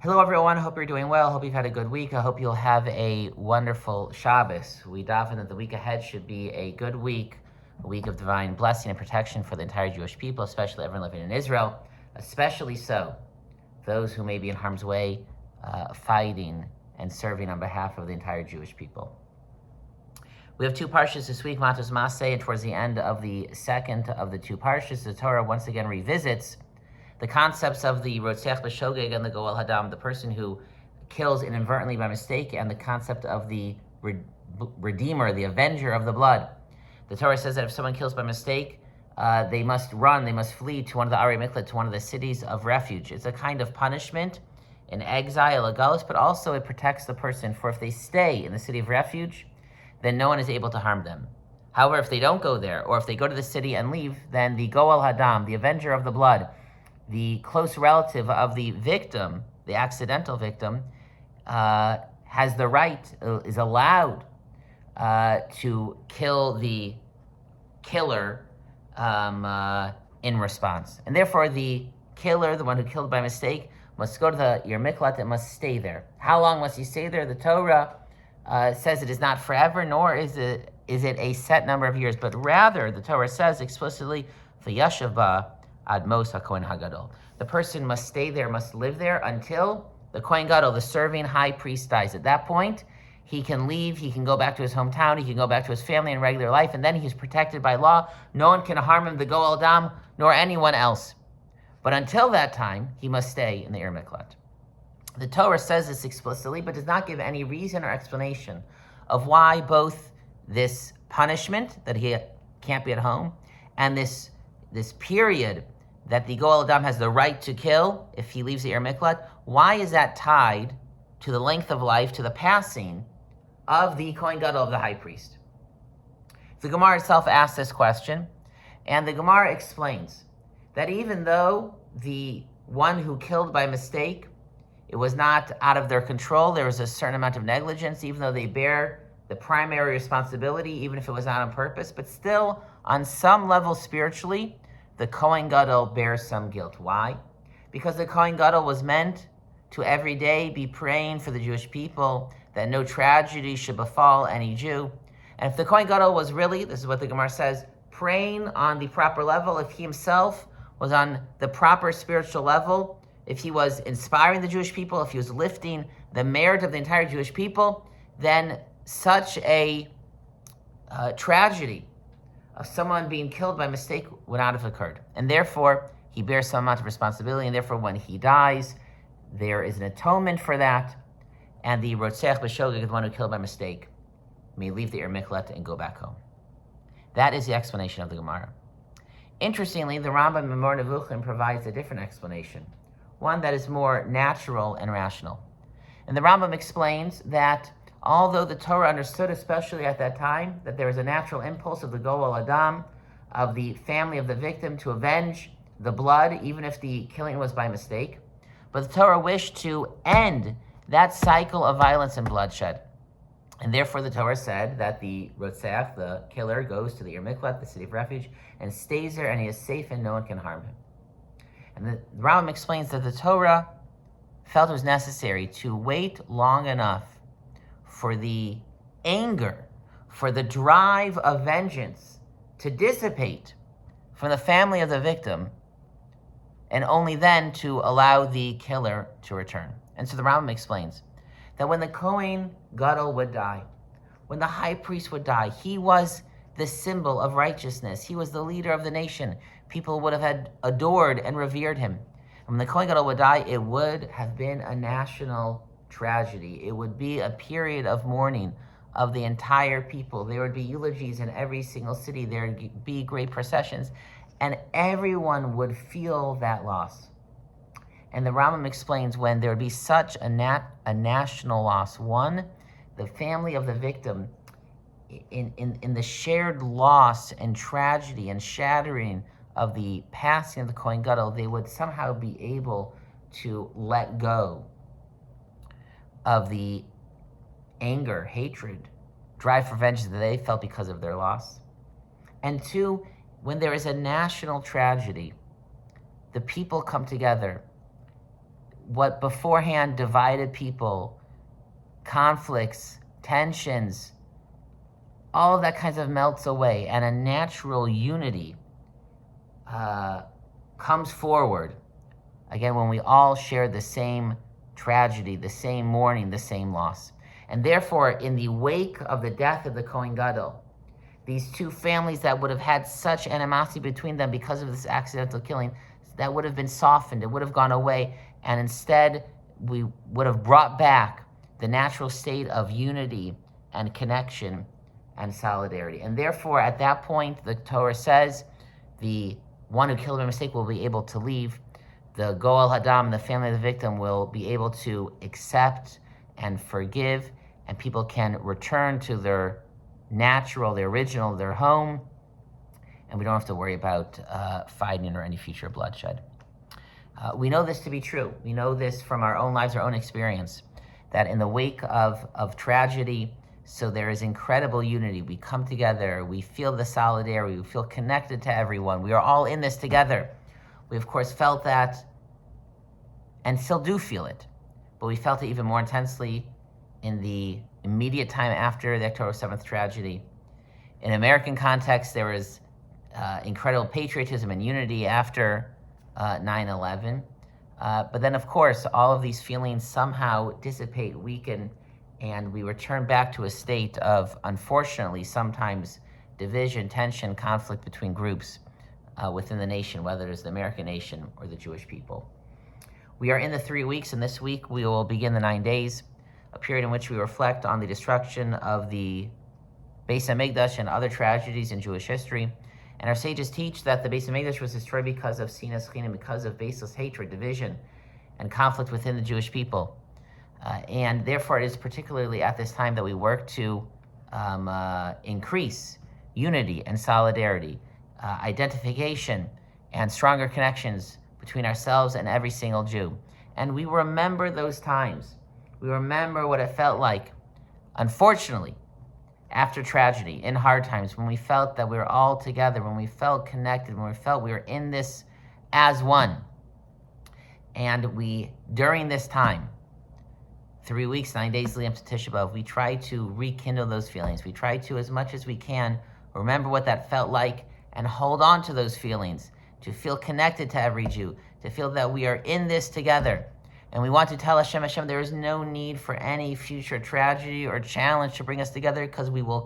Hello everyone, hope you're doing well. Hope you've had a good week. I hope you'll have a wonderful Shabbos. We daven that the week ahead should be a good week, a week of divine blessing and protection for the entire Jewish people, especially everyone living in Israel, especially so those who may be in harm's way, fighting and serving on behalf of the entire Jewish people. We have two parshas this week, Matot-Masei, and towards the end of the second of the two parshas, the Torah once again revisits the concepts of the Rotzeach B'Shogeg and the Goel Hadam, the person who kills inadvertently by mistake, and the concept of the Redeemer, the Avenger of the blood. The Torah says that if someone kills by mistake, they must run, they must flee to one of the Arei Miklat, to one of the cities of refuge. It's a kind of punishment, an exile, a galus, but also it protects the person, for if they stay in the city of refuge, then no one is able to harm them. However, if they don't go there, or if they go to the city and leave, then the Goel Hadam, the Avenger of the blood, the close relative of the victim, the accidental victim, has the right, is allowed to kill the killer in response. And therefore the killer, the one who killed by mistake, must go to the Yer Miklat and must stay there. How long must he stay there? The Torah says it is not forever, nor is it a set number of years, but rather the Torah says explicitly, V'yashav ba ad mos ha-Kohen HaGadol. The person must stay there, must live there until the Kohen Gadol, the serving high priest, dies. At that point, he can leave, he can go back to his hometown, he can go back to his family in regular life, and then he's protected by law. No one can harm him, the Goel Hadam, nor anyone else. But until that time, he must stay in the Yer Miklat. The Torah says this explicitly, but does not give any reason or explanation of why both this punishment, that he can't be at home, and this period that the Goel Hadam has the right to kill if he leaves the Yer Miklat, why is that tied to the length of life, to the passing of the Kohen Gadol, of the high priest? The Gemara itself asks this question, and the Gemara explains that even though the one who killed by mistake, it was not out of their control, there was a certain amount of negligence, even though they bear the primary responsibility, even if it was not on purpose, but still, on some level spiritually, the Kohen Gadol bears some guilt. Why? Because the Kohen Gadol was meant to every day be praying for the Jewish people that no tragedy should befall any Jew. And if the Kohen Gadol was really, this is what the Gemara says, praying on the proper level, if he himself was on the proper spiritual level, if he was inspiring the Jewish people, if he was lifting the merit of the entire Jewish people, then such a tragedy of someone being killed by mistake would not have occurred. And therefore, he bears some amount of responsibility, and therefore when he dies, there is an atonement for that, and the Rotzeach B'Shogeg, the one who killed by mistake, may leave the Yer Miklat and go back home. That is the explanation of the Gemara. Interestingly, the Rambam in Mor Nevuchim provides a different explanation, one that is more natural and rational. And the Rambam explains that although the Torah understood, especially at that time, that there was a natural impulse of the Goel Hadam, of the family of the victim, to avenge the blood, even if the killing was by mistake, but the Torah wished to end that cycle of violence and bloodshed. And therefore the Torah said that the Rotzeach, the killer, goes to the Yer Miklat, the city of refuge, and stays there, and he is safe and no one can harm him. And the Rambam explains that the Torah felt it was necessary to wait long enough for the anger, for the drive of vengeance to dissipate from the family of the victim, and only then to allow the killer to return. And so the Rambam explains that when the Kohen Gadol would die, when the high priest would die, he was the symbol of righteousness. He was the leader of the nation. People would have had adored and revered him. And when the Kohen Gadol would die, it would have been a national tragedy. It would be a period of mourning of the entire people. There would be eulogies in every single city. There would be great processions, and everyone would feel that loss. And the Rambam explains when there would be such a national loss, one, the family of the victim, in the shared loss and tragedy and shattering of the passing of the Kohen Gadol, they would somehow be able to let go of the anger, hatred, drive for vengeance that they felt because of their loss. And two, when there is a national tragedy, the people come together what beforehand divided people, conflicts, tensions, all of that kinds of melts away, and a natural unity comes forward. Again, when we all share the same tragedy, the same mourning, the same loss. And therefore, in the wake of the death of the Kohen Gadol, these two families that would have had such animosity between them because of this accidental killing, that would have been softened, it would have gone away, and instead we would have brought back the natural state of unity and connection and solidarity. And therefore, at that point, the Torah says, the one who killed by mistake will be able to leave. The Goel Hadam, the family of the victim, will be able to accept and forgive, and people can return to their natural, their original, their home, and we don't have to worry about fighting or any future bloodshed. We know this to be true. We know this from our own lives, our own experience, that in the wake of tragedy, so there is incredible unity. We come together, we feel the solidarity, we feel connected to everyone. We are all in this together. We, of course, felt that and still do feel it, but we felt it even more intensely in the immediate time after the October 7th tragedy. In American context, there was incredible patriotism and unity after 9/11. But then, of course, all of these feelings somehow dissipate, weaken, and we return back to a state of, unfortunately, sometimes division, tension, conflict between groups within the nation, whether it's the American nation or the Jewish people. We are in the 3 weeks, and this week we will begin the 9 days, a period in which we reflect on the destruction of the Beis HaMikdash and other tragedies in Jewish history. And our sages teach that the Beis HaMikdash was destroyed because of sinas chinam, because of baseless hatred, division, and conflict within the Jewish people. And therefore, it is particularly at this time that we work to increase unity and solidarity, identification, and stronger connections between ourselves and every single Jew. And we remember those times. We remember what it felt like, unfortunately, after tragedy, in hard times, when we felt that we were all together, when we felt connected, when we felt we were in this as one. And we, during this time, 3 weeks, 9 days leading up to Tisha B'Av, we try to rekindle those feelings. We try to, as much as we can, remember what that felt like and hold on to those feelings, to feel connected to every Jew, to feel that we are in this together. And we want to tell Hashem, there is no need for any future tragedy or challenge to bring us together, because we will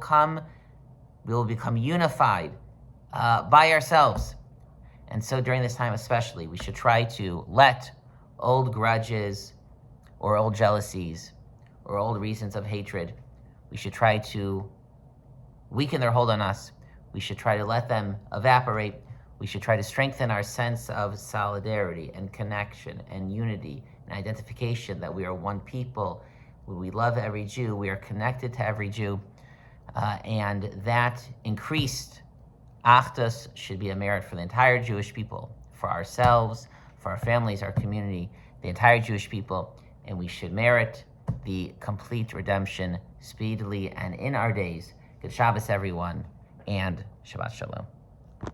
become unified by ourselves. And so during this time especially, we should try to let old grudges or old jealousies or old reasons of hatred, we should try to weaken their hold on us. We should try to let them evaporate. We should try to strengthen our sense of solidarity and connection and unity and identification, that we are one people. We love every Jew. We are connected to every Jew. And that increased achdus should be a merit for the entire Jewish people, for ourselves, for our families, our community, the entire Jewish people. And we should merit the complete redemption speedily and in our days. Good Shabbos, everyone, and Shabbat Shalom.